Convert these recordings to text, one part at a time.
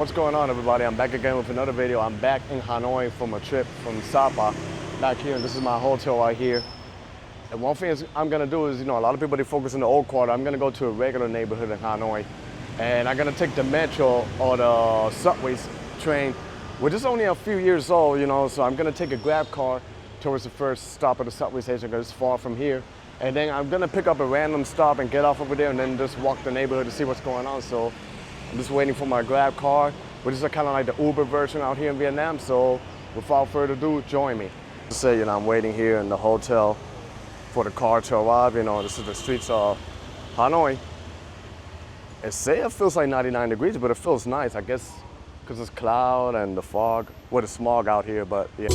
What's going on, everybody? I'm back again with another video. I'm back in Hanoi from a trip from Sapa back here, and this is my hotel right here. And one thing I'm gonna do is, a lot of people, they focus on the old quarter. I'm gonna go to a regular neighborhood in Hanoi, and I'm gonna take the metro or the subways train, which is only a few years old, so I'm gonna take a grab car towards the first stop of the subway station because it's far from here. And then I'm gonna pick up a random stop and get off over there and then just walk the neighborhood to see what's going on. So I'm just waiting for my grab car, which is kind of like the Uber version out here in Vietnam. So without further ado, join me. Just say, I'm waiting here in the hotel for the car to arrive. This is the streets of Hanoi. It feels like 99 degrees, but it feels nice, I guess, because it's cloud and the fog, the smog out here, but yeah.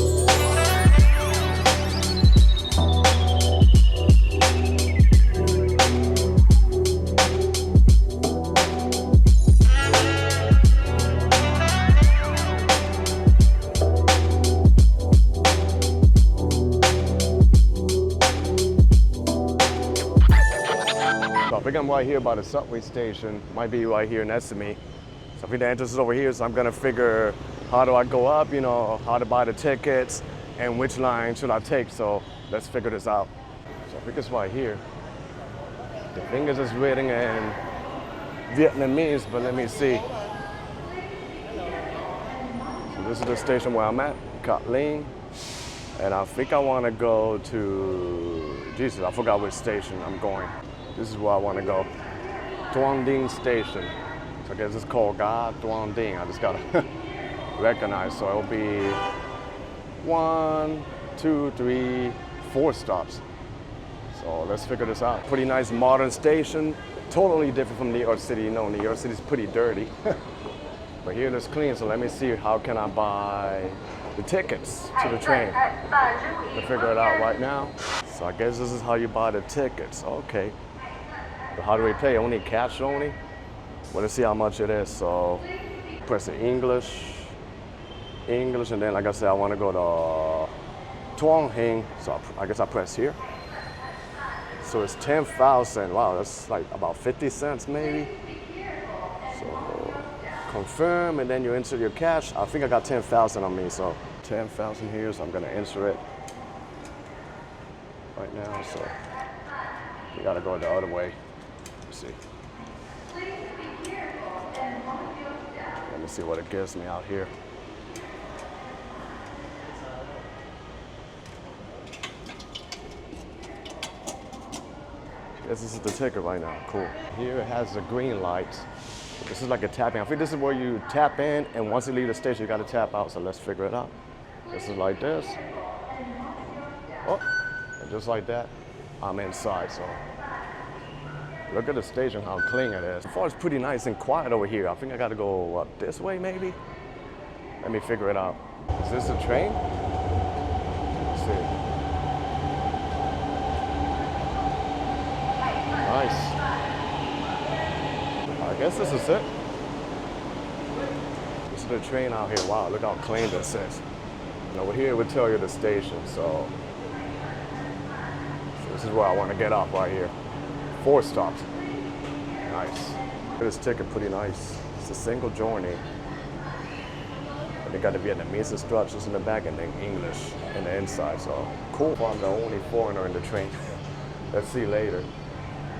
I think I'm right here by the subway station. Might be right here next to me. So I think the entrance is over here, so I'm gonna figure how do I go up, how to buy the tickets and which line should I take. So let's figure this out. So I think it's right here. The fingers is written in Vietnamese, but let me see. So this is the station where I'm at, Cát Linh. And I think I wanna go to, Jesus, I forgot which station I'm going. This is where I want to go. Tuan Dinh Station. So I guess it's called Ga Tuan Dinh. I just gotta recognize. So it'll be 1, 2, 3, 4 stops. So let's figure this out. Pretty nice modern station. Totally different from New York City. New York City is pretty dirty. But here it's clean. So let me see how can I buy the tickets to the train. We'll figure it out right now. So I guess this is how you buy the tickets. Okay. But how do we pay? Only cash only? Well, let's see how much it is. So press the English, and then like I said, I want to go to Tuan Dinh. So I guess I press here. So it's 10,000. Wow, that's like about 50 cents maybe. So confirm, and then you enter your cash. I think I got 10,000 on me, so 10,000 here. So I'm gonna enter it right now. So you gotta go the other way. See. Let me see what it gives me out here. This is the ticket right now. Cool. Here it has a green light. This is like a tapping. I think this is where you tap in, and once you leave the station, you gotta tap out. So let's figure it out. This is like this. Oh, and just like that, I'm inside. So. Look at the station, how clean it is. So far, it's pretty nice and quiet over here. I think I gotta go up this way, maybe? Let me figure it out. Is this a train? Let's see. Nice. I guess this is it. This is the train out here. Wow, look how clean this is. And over here, it would tell you the station, so this is where I want to get off right here. 4 stops. Nice. This ticket pretty nice. It's a single journey. And they got the Vietnamese instructions in the back and then English in the inside. So cool. I'm the only foreigner in the train. Let's see later.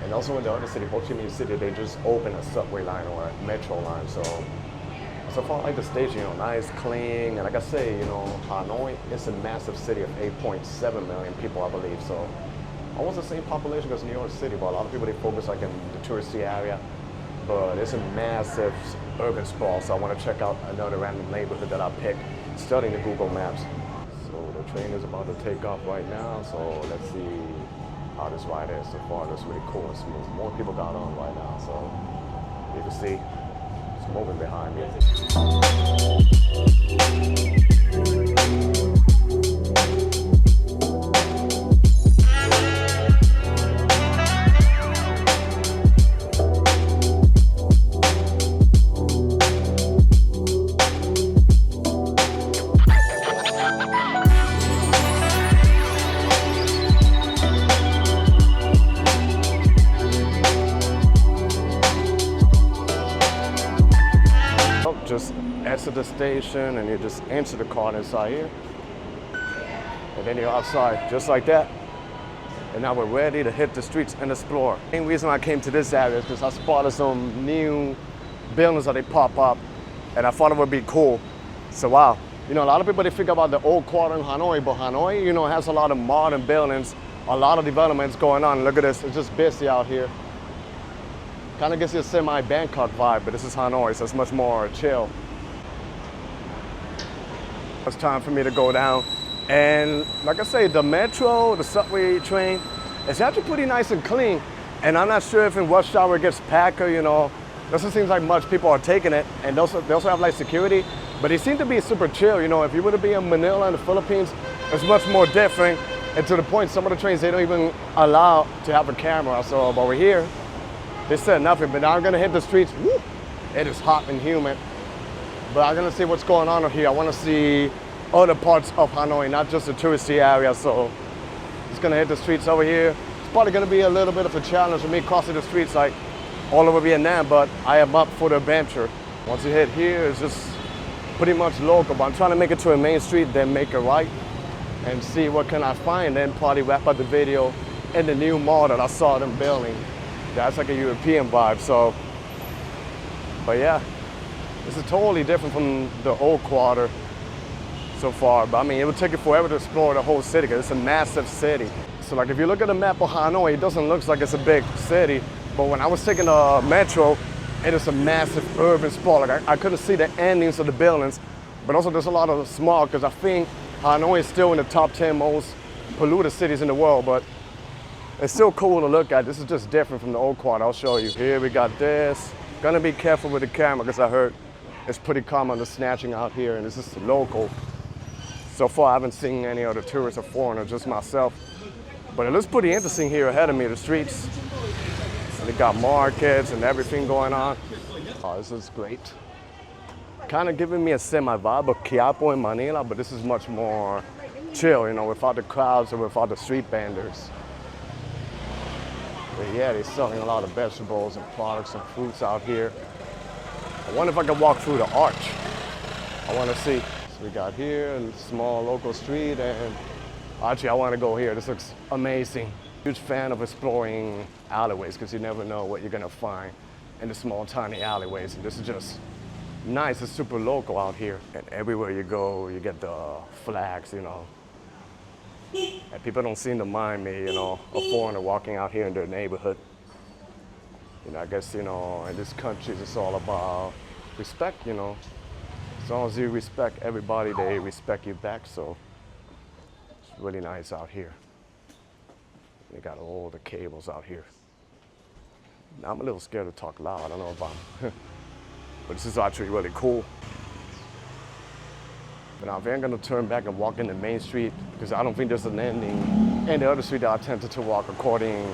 And also in the other city, Ho Chi Minh City, they just opened a subway line or a metro line. So far, I like the station, nice, clean. And like I say, Hanoi is a massive city of 8.7 million people, I believe. So almost the same population as New York City, but a lot of people, they focus like in the touristy area. But it's a massive urban sprawl, so I want to check out another random neighborhood that I picked, studying the Google Maps. So the train is about to take off right now, so let's see how this ride is. So far, it's really cool and smooth. More people got on right now, so you can see it's moving behind me. just exit the station and you just enter the car inside here. And then you're outside, just like that. And now we're ready to hit the streets and explore. The main reason I came to this area is because I spotted some new buildings that they pop up, and I thought it would be cool. So wow, you know, a lot of people, they think about the old quarter in Hanoi, but Hanoi, you know, has a lot of modern buildings, a lot of developments going on. Look at this, it's just busy out here. Kind of gives you a semi-Bangkok vibe, but this is Hanoi, so it's much more chill. It's time for me to go down. And like I say, the metro, the subway train, it's actually pretty nice and clean. And I'm not sure if in rush hour it gets packed or, you know, doesn't seem like much people are taking it. And they also have like security, but it seems to be super chill. You know, if you were to be in Manila in the Philippines, it's much more different. And to the point, some of the trains, they don't even allow to have a camera. So over here, they said nothing, but now I'm gonna hit the streets. Woo, it is hot and humid. But I'm gonna see what's going on over here. I wanna see other parts of Hanoi, not just the touristy area. So just gonna hit the streets over here. It's probably gonna be a little bit of a challenge for me crossing the streets like all over Vietnam, but I am up for the adventure. Once you hit here, it's just pretty much local, but I'm trying to make it to a main street, then make a right and see what can I find, then probably wrap up the video in the new mall that I saw them building. That's like a European vibe, so. But yeah, this is totally different from the old quarter so far. But I mean, it would take you forever to explore the whole city because it's a massive city. So like if you look at the map of Hanoi, it doesn't look like it's a big city. But when I was taking the metro, it is a massive urban sprawl. Like I couldn't see the endings of the buildings, but also there's a lot of smog because I think Hanoi is still in the top 10 most polluted cities in the world, but it's still cool to look at. This is just different from the old quarter. I'll show you. Here we got this. Gonna be careful with the camera because I heard it's pretty common the snatching out here, and this is local. So far I haven't seen any other tourists or foreigners, just myself. But it looks pretty interesting here ahead of me, the streets. They got markets and everything going on. Oh, this is great. Kind of giving me a semi-vibe of Quiapo in Manila, but this is much more chill, you know, without the crowds or without the street vendors. But yeah, they're selling a lot of vegetables and products and fruits out here. I wonder if I can walk through the arch. I want to see. So we got here a small local street, and actually I want to go here. This looks amazing. Huge fan of exploring alleyways because you never know what you're gonna find in the small, tiny alleyways. And this is just nice. It's super local out here. And everywhere you go, you get the flags, you know. And people don't seem to mind me, you know, a foreigner walking out here in their neighborhood. You know, I guess, you know, in this country, it's all about respect, you know. As long as you respect everybody, they respect you back. So it's really nice out here. They got all the cables out here. Now I'm a little scared to talk loud. I don't know if I'm, but this is actually really cool. But now I'm gonna turn back and walk in the main street because I don't think there's an ending in the other street that I tempted to walk according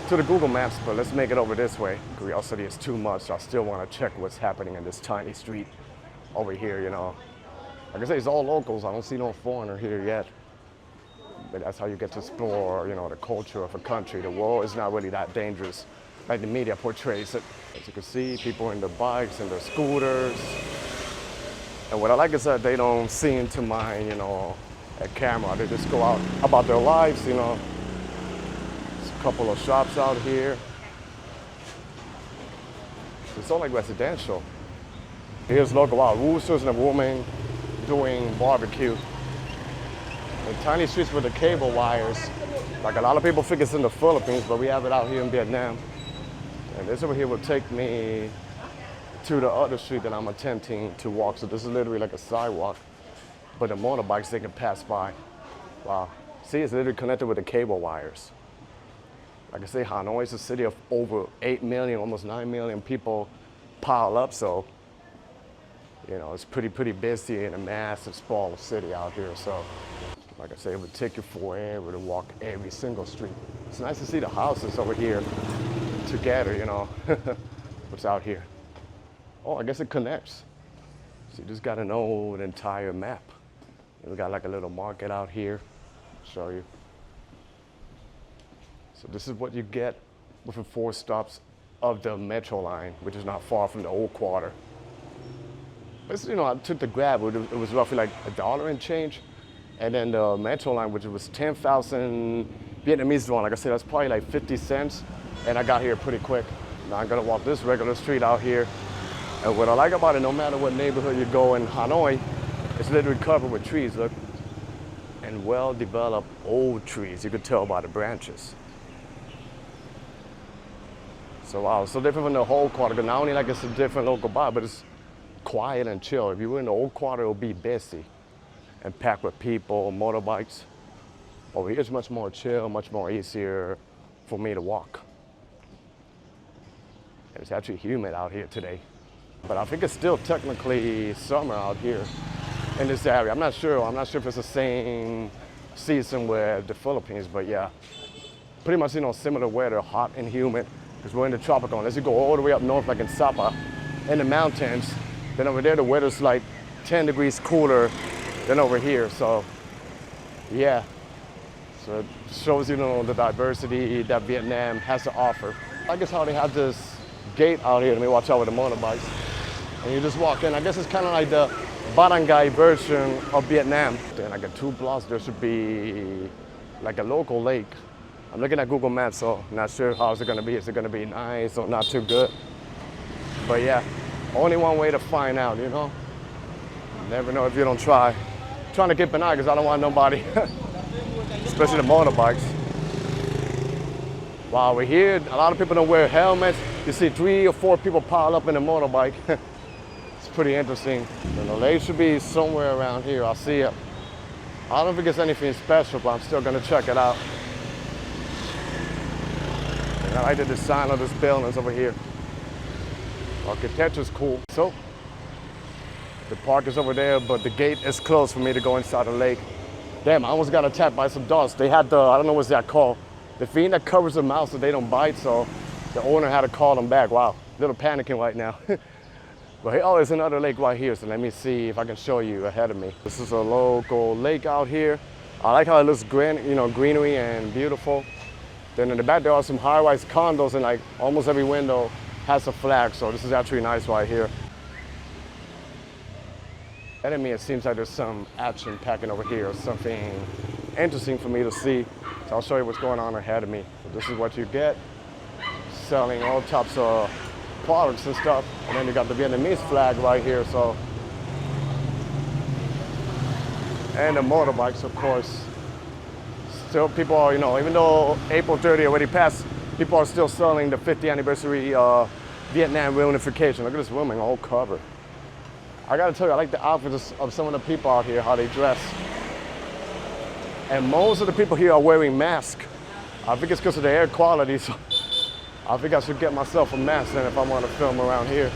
to the Google Maps, but let's make it over this way. Curiosity is too much, so I still wanna check what's happening in this tiny street over here, you know. Like I say, it's all locals. I don't see no foreigner here yet. But that's how you get to explore, you know, the culture of a country. The world is not really that dangerous like the media portrays it. As you can see, people in their bikes and their scooters. And what I like is that they don't seem to mind, you know, a camera. They just go out about their lives, you know. There's a couple of shops out here. It's all like residential. Here's local roosters and a woman doing barbecue. The tiny streets with the cable wires. Like a lot of people think it's in the Philippines, but we have it out here in Vietnam. And this over here will take me to the other street that I'm attempting to walk. So this is literally like a sidewalk, but the motorbikes, they can pass by. Wow. See, it's literally connected with the cable wires. Like I say, Hanoi is a city of over 8 million, almost 9 million people pile up. So, you know, it's pretty busy in a massive, sprawl city out here. So, like I say, it would take you forever to walk every single street. It's nice to see the houses over here together, you know, what's out here. Oh, I guess it connects. So you just gotta know the entire map. And we got like a little market out here. I'll show you. So this is what you get within 4 stops of the Metro line, which is not far from the old quarter. But you know, I took the Grab. It was roughly like $1 and change, and then the Metro line, which was 10,000 Vietnamese dong. Like I said, that's probably like 50 cents, and I got here pretty quick. Now I'm gonna walk this regular street out here, and what I like about it, no matter what neighborhood you go in Hanoi, it's literally covered with trees. Look, and well-developed old trees. You could tell by the branches. So wow, it's so different from the whole quarter. Because not only like it's a different local vibe, but it's quiet and chill. If you were in the old quarter, it would be busy and packed with people, motorbikes. Over here, it's much more chill, much more easier for me to walk. And it's actually humid out here today. But I think it's still technically summer out here in this area. I'm not sure if it's the same season with the Philippines, but yeah. Pretty much, you know, similar weather, hot and humid, because we're in the tropical. Unless you go all the way up north, like in Sapa, in the mountains, then over there the weather's like 10 degrees cooler than over here. So yeah, so it shows, you know, the diversity that Vietnam has to offer. I guess how they have this gate out here. Let me watch out with the motorbikes. And you just walk in. I guess it's kind of like the barangay version of Vietnam. Then like 2 blocks, there should be like a local lake. I'm looking at Google Maps, so not sure how it's gonna be. Is it gonna be nice or not too good? But yeah, only one way to find out, you know? You never know if you don't try. I'm trying to keep an eye because I don't want nobody, especially the motorbikes. While we're here, a lot of people don't wear helmets. You see 3 or 4 people pile up in a motorbike. It's pretty interesting. And the lake should be somewhere around here. I'll see it. I don't think it's anything special, but I'm still gonna check it out. And I like the design of this buildings over here. Architecture's cool. So, the park is over there, but the gate is closed for me to go inside the lake. Damn, I almost got attacked by some dogs. They had the, I don't know what's that called, the thing that covers their mouth so they don't bite, so the owner had to call them back. Wow, a little panicking right now. But hey, oh, there's another lake right here, so let me see if I can show you ahead of me. This is a local lake out here. I like how it looks green, you know, greenery and beautiful. Then in the back there are some high-rise condos, and like almost every window has a flag, so this is actually nice right here. Ahead of me, it seems like there's some action packing over here, something interesting for me to see. So I'll show you what's going on ahead of me. So this is what you get, selling all types of products and stuff. And then you got the Vietnamese flag right here, so. And the motorbikes, of course. Still people are, you know, even though April 30 already passed, people are still selling the 50th anniversary Vietnam reunification. Look at this woman, all covered. I gotta tell you, I like the outfits of some of the people out here, how they dress. And most of the people here are wearing masks. I think it's because of the air quality, so I think I should get myself a mask then if I want to film around here.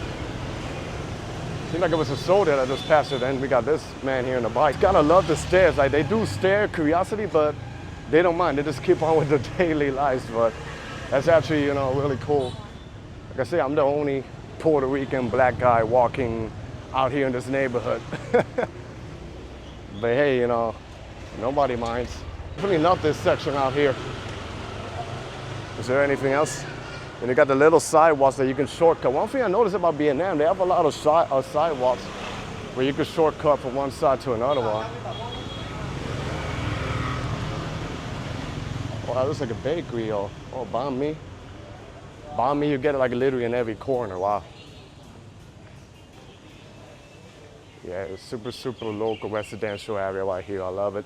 Seems like it was a soldier that just passed it, and we got this man here on the bike. Gotta love the stairs. Like, they do stare curiosity, but they don't mind. They just keep on with their daily lives, but that's actually, you know, really cool. Like I say, I'm the only Puerto Rican black guy walking out here in this neighborhood. But hey, you know, nobody minds. Really love this section out here. Is there anything else? And you got the little sidewalks that you can shortcut. One thing I noticed about Vietnam, they have a lot of sidewalks where you can shortcut from one side to another one. Oh, that looks like a bakery. Oh, banh mi. Banh mi, you get it like literally in every corner. Wow. Yeah, it's super, super local residential area right here. I love it.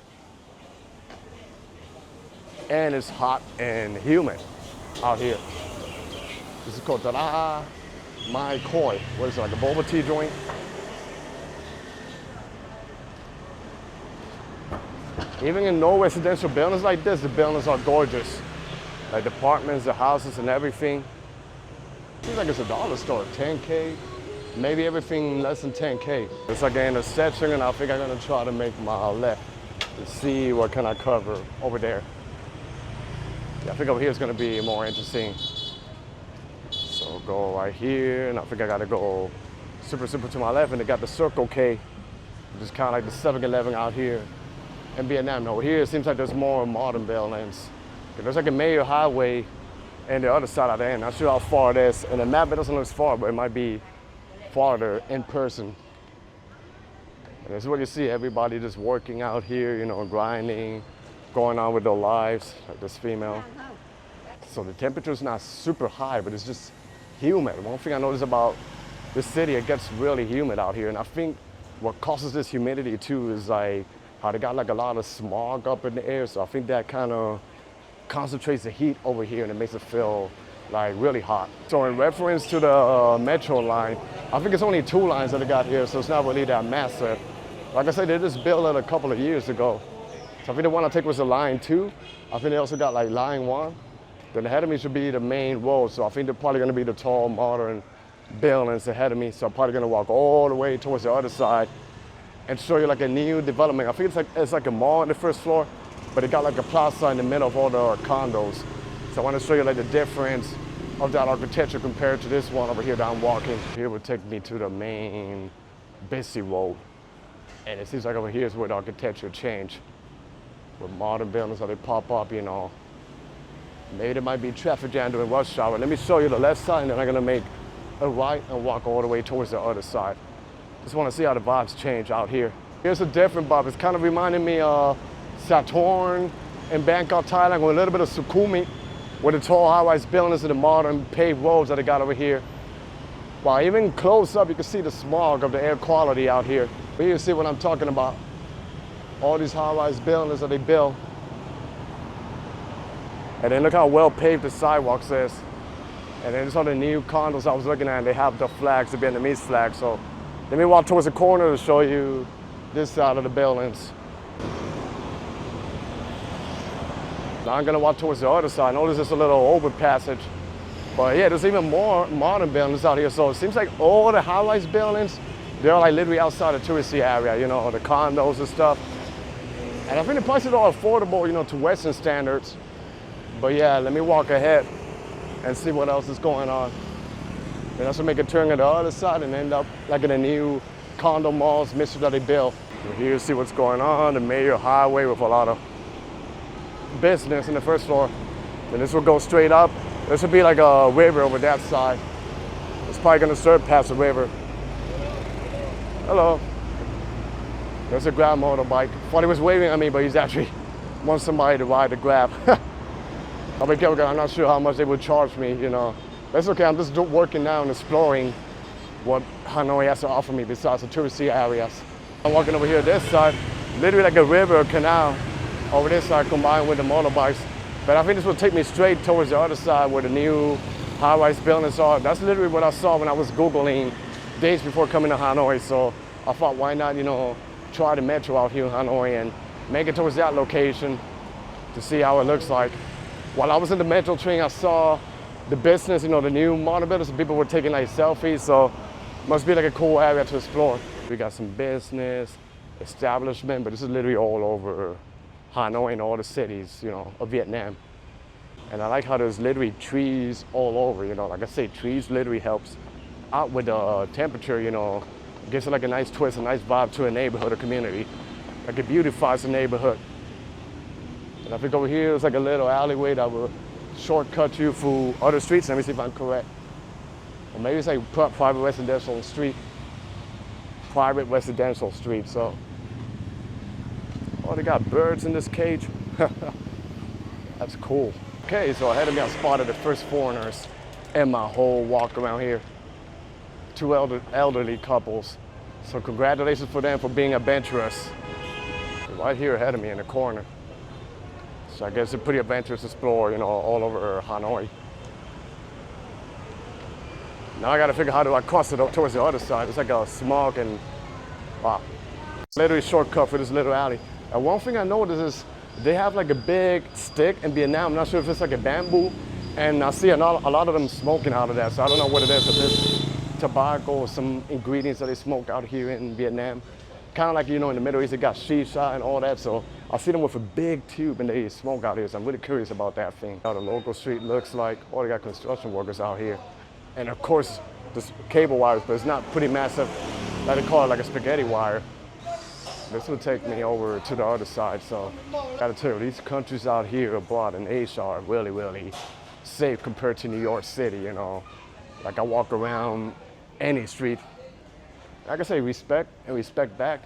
And it's hot and humid out here. This is called Da Mai Koi. What is it, like a boba tea joint? Even in no residential buildings like this, the buildings are gorgeous. Like the apartments, the houses, and everything. Seems like it's a dollar store, 10K. Maybe everything less than 10K. It's like an intersection, and I think I'm gonna try to make my left to see what can I cover over there. Yeah, I think over here is gonna be more interesting. So go right here, and I think I gotta go super, super to my left, and they got the Circle K, which is kind of like the 7-Eleven out here in Vietnam. No, here it seems like there's more modern buildings. There's like a major highway and the other side of the end. Not sure how far it is. And the map, it doesn't look far, but it might be farther in person. And this is what you see, everybody just working out here, you know, grinding, going on with their lives, like this female. So the temperature's not super high, but it's just humid. One thing I noticed about this city, it gets really humid out here. And I think what causes this humidity too is like how they got like a lot of smog up in the air. So I think that kind of concentrates the heat over here and it makes it feel like really hot. So in reference to the metro line, I think it's only 2 lines that they got here, so it's not really that massive. Like I said, they just built it a couple of years ago. So I think the one I take was the line 2. I think they also got like line 1. Then ahead of me should be the main road. So I think they're probably gonna be the tall, modern buildings ahead of me. So I'm probably gonna walk all the way towards the other side and show you like a new development. I think it's like a mall on the first floor, but it got like a plaza in the middle of all the condos. So I want to show you like the difference of that architecture compared to this one over here that I'm walking. Here would take me to the main busy road. And it seems like over here is where the architecture changed. With modern buildings that they pop up, you know. Maybe there might be traffic jam during rush hour. Let me show you the left side and then I'm gonna make a right and walk all the way towards the other side. Just want to see how the vibes change out here. Here's a different vibe. It's kind of reminding me of Saturn in Bangkok, Thailand, with a little bit of Sukhumvit, with the tall high-rise buildings and the modern paved roads that they got over here. Wow, even close up, you can see the smog of the air quality out here. But you see what I'm talking about. All these high-rise buildings that they built. And then look how well paved the sidewalks is. And then some of the new condos I was looking at, they have the flags, the Vietnamese flag. So let me walk towards the corner to show you this side of the buildings. Now I'm gonna walk towards the other side. I know there's just a little overpassage. But yeah, there's even more modern buildings out here. So it seems like all the high-rise buildings, they're like literally outside the touristy area, you know, the condos and stuff. And I think the prices are affordable, you know, to Western standards. But yeah, let me walk ahead and see what else is going on. Then also make a turn on the other side and end up like in a new condo malls mixture that they built. We're here to see what's going on, the major highway with a lot of business in the first floor. Then this will go straight up. This will be like a river over that side. It's probably gonna serve past the river. Hello. There's a Grab motorbike. Thought he was waving at me, but he's actually wants somebody to ride the Grab. I'll be careful, I'm not sure how much they would charge me, you know. That's okay, I'm just working now and exploring what Hanoi has to offer me besides the touristy areas. I'm walking over here this side, literally like a river or canal over this side combined with the motorbikes. But I think this will take me straight towards the other side where the new high-rise buildings are. That's literally what I saw when I was Googling days before coming to Hanoi. So I thought, why not, you know, try the metro out here in Hanoi and make it towards that location to see how it looks like. While I was in the metro train, I saw the business, you know, the new modern buildings, people were taking like selfies, so must be like a cool area to explore. We got some business, establishment, but this is literally all over Hanoi and all the cities, you know, of Vietnam. And I like how there's literally trees all over, you know, like I say, trees literally helps out with the temperature, you know, gives it like a nice twist, a nice vibe to a neighborhood or community. Like it beautifies the neighborhood. And I think over here is like a little alleyway that will shortcut you through other streets. Let me see if I'm correct. Or maybe it's like private residential street. Private residential street, so. Oh, they got birds in this cage. That's cool. Okay, so ahead of me I spotted the first foreigners in my whole walk around here. 2 elderly couples. So congratulations for them for being adventurous. Right here ahead of me in the corner. So I guess it's a pretty adventurous explorer, you know, all over Hanoi. Now I gotta figure out how do I cross it up towards the other side. It's like a smog and, wow. Literally shortcut for this little alley. And one thing I noticed is they have like a big stick in Vietnam. I'm not sure if it's like a bamboo. And I see a lot of them smoking out of that. So I don't know what it is. If it's tobacco or some ingredients that they smoke out here in Vietnam. Kind of like, you know, in the Middle East, they got shisha and all that. So I see them with a big tube and they smoke out here. So I'm really curious about that thing. How the local street looks like. Oh, they got construction workers out here. And of course, this cable wires, but it's not pretty massive. Like they call it like a spaghetti wire. This will take me over to the other side. So I gotta tell you, these countries out here abroad in Asia are really, really safe compared to New York City, you know. Like I walk around any street. Like I say, respect and respect back.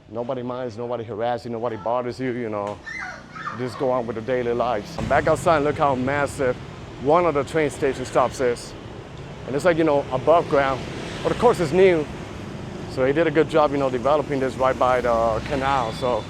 Nobody minds, nobody harasses you, nobody bothers you, you know. Just go on with the daily lives. I'm back outside and look how massive one of the train station stops is. And it's like, you know, above ground. But of course it's new. So they did a good job, you know, developing this right by the canal. So,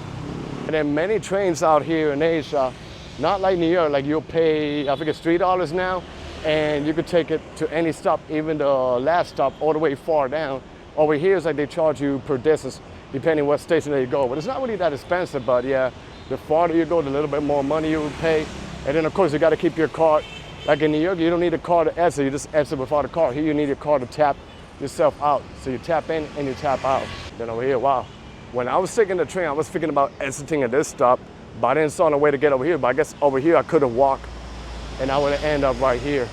and then many trains out here in Asia, not like New York, like you'll pay, I think it's $3 now, and you could take it to any stop, even the last stop, all the way far down. Over here, it's like they charge you per distance, depending what station that you go. But it's not really that expensive, but yeah, the farther you go, the little bit more money you will pay. And then of course, you gotta keep your card. Like in New York, you don't need a card to exit, you just exit without a card. Here, you need a card to tap yourself out. So you tap in and you tap out. Then over here, wow. When I was taking the train, I was thinking about exiting at this stop, but I didn't saw no way to get over here. But I guess over here, I could have walked and I would have ended up right here.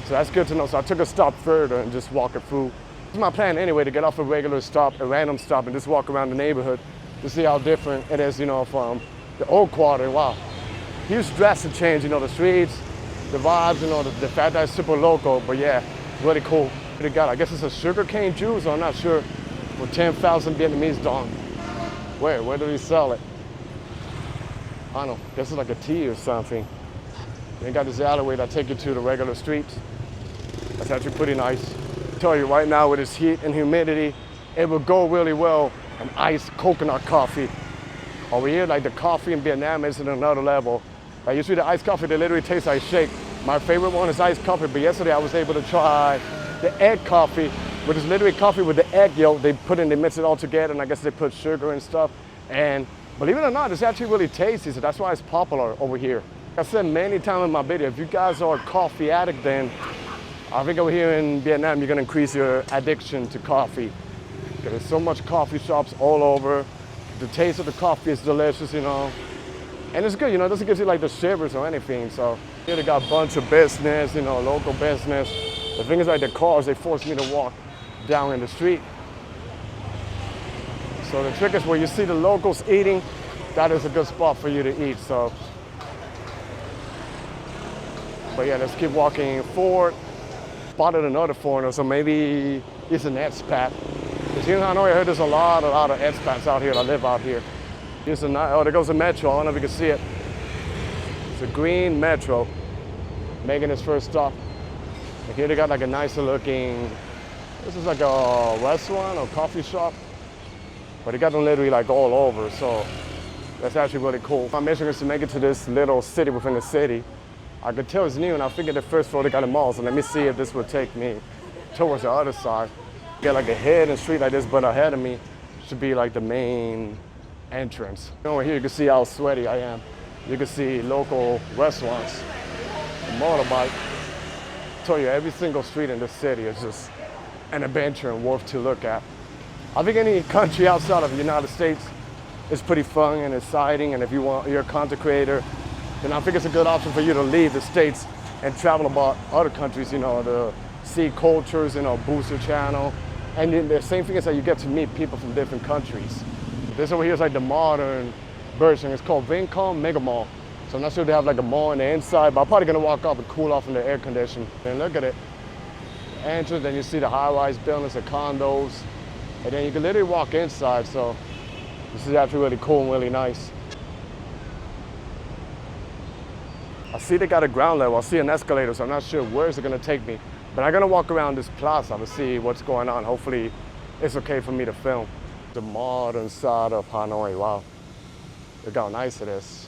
So that's good to know. So I took a stop further and just walked it through. It's my plan anyway, to get off a regular stop, a random stop, and just walk around the neighborhood to see how different it is, you know, from the old quarter. Wow, huge drastic change, you know, the streets, the vibes, you know, the fact that it's super local, but yeah, really cool. What they got, I guess it's a sugarcane juice, I'm not sure, for 10,000 Vietnamese dong. Where do they sell it? I don't know, I guess it's like a tea or something. They got this alleyway that take you to the regular streets. That's actually pretty nice. I tell you right now, with this heat and humidity, it will go really well on iced coconut coffee. Over here, like the coffee in Vietnam is at another level. Like usually the iced coffee, they literally taste like shake. My favorite one is iced coffee, but yesterday I was able to try the egg coffee, which is literally coffee with the egg yolk. They mix it all together, and I guess they put sugar and stuff. And believe it or not, it's actually really tasty, so that's why it's popular over here. Like I said many times in my video, if you guys are a coffee addict, then I think over here in Vietnam, you're gonna increase your addiction to coffee. There's so much coffee shops all over. The taste of the coffee is delicious, you know. And it's good, you know, it doesn't give you like the shivers or anything. So here they got a bunch of business, you know, local business. The thing is, like the cars, they force me to walk down in the street. So the trick is where you see the locals eating, that is a good spot for you to eat. So, but yeah, let's keep walking forward. Spotted another foreigner, so maybe he's an expat. Because here in Hanoi, I heard there's a lot of expats out here that live out here. Here's there goes the metro. I don't know if you can see it. It's a green metro making its first stop. And here they got like a nicer looking, this is like a restaurant or coffee shop, but they got them literally like all over, so that's actually really cool. My mission is to make it to this little city within the city. I could tell it's new, and I figured the first floor they got a mall, so let me see if this will take me towards the other side. Get like a hidden street like this, but ahead of me should be like the main entrance. Over here you can see how sweaty I am. You can see local restaurants, a motorbike. I tell you, every single street in this city is just an adventure and worth to look at. I think any country outside of the United States is pretty fun and exciting, and if you're a content creator, then I think it's a good option for you to leave the States and travel about other countries, you know, to see cultures, you know, boost your channel. And then the same thing is that you get to meet people from different countries. This over here is like the modern version. It's called Vincom Mega Mall. So I'm not sure if they have like a mall on the inside, but I'm probably gonna walk up and cool off in the air condition. And look at it. The entrance, then you see the high-rise buildings, the condos, and then you can literally walk inside. So this is actually really cool and really nice. I see they got a ground level. I see an escalator, so I'm not sure where it's gonna take me. But I'm gonna walk around this plaza to see what's going on. Hopefully it's okay for me to film. The modern side of Hanoi, wow. Look how nice it is.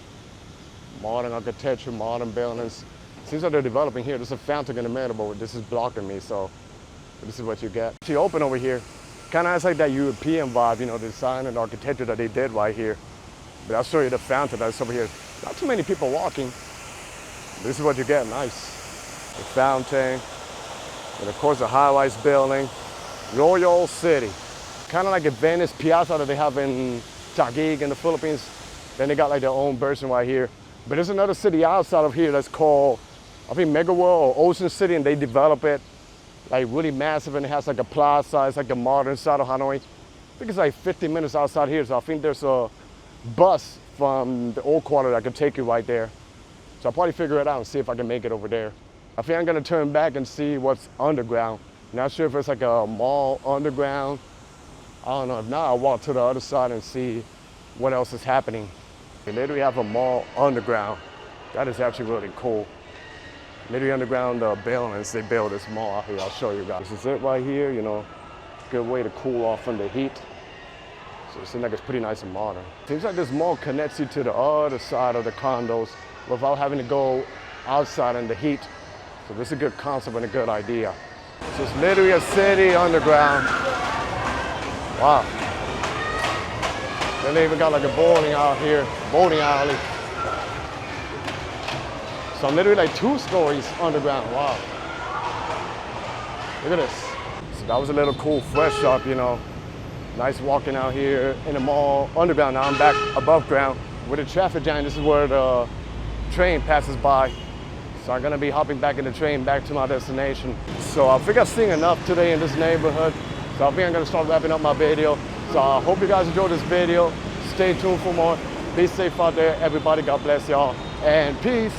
Modern architecture, modern buildings. Seems like they're developing here. There's a fountain in the middle, but this is blocking me, so this is what you get. It's open over here. Kind of has like that European vibe, you know, the design and architecture that they did right here. But I'll show you the fountain that's over here. Not too many people walking. This is what you get, nice. The fountain, and of course the high-rise building. Royal City. Kind of like a Venice Piazza that they have in Taguig in the Philippines. Then they got like their own version right here. But there's another city outside of here that's called, I think, Mega World or Ocean City, and they develop it like really massive, and it has like a plaza. It's like the modern side of Hanoi. I think it's like 50 minutes outside here, so I think there's a bus from the old quarter that can take you right there. So I'll probably figure it out and see if I can make it over there. I think I'm gonna turn back and see what's underground. Not sure if it's like a mall underground. I don't know, if not, I'll walk to the other side and see what else is happening. They literally have a mall underground. That is actually really cool. Literally underground buildings, they build this mall out here. I'll show you guys. This is it right here, you know, good way to cool off from the heat. So it seems like it's pretty nice and modern. Seems like this mall connects you to the other side of the condos without having to go outside in the heat. So this is a good concept and a good idea. So it's literally a city underground. Wow. Then they even got like a bowling out here, bowling alley. So I'm literally like 2 stories underground. Wow. Look at this. So that was a little cool fresh up, you know. Nice walking out here in the mall underground. Now I'm back above ground with the traffic jam. This is where the train passes by. So I'm gonna be hopping back in the train back to my destination. So I think I've seen enough today in this neighborhood. So I think I'm gonna start wrapping up my video. So I hope you guys enjoyed this video. Stay tuned for more. Be safe out there, everybody. God bless y'all. And peace.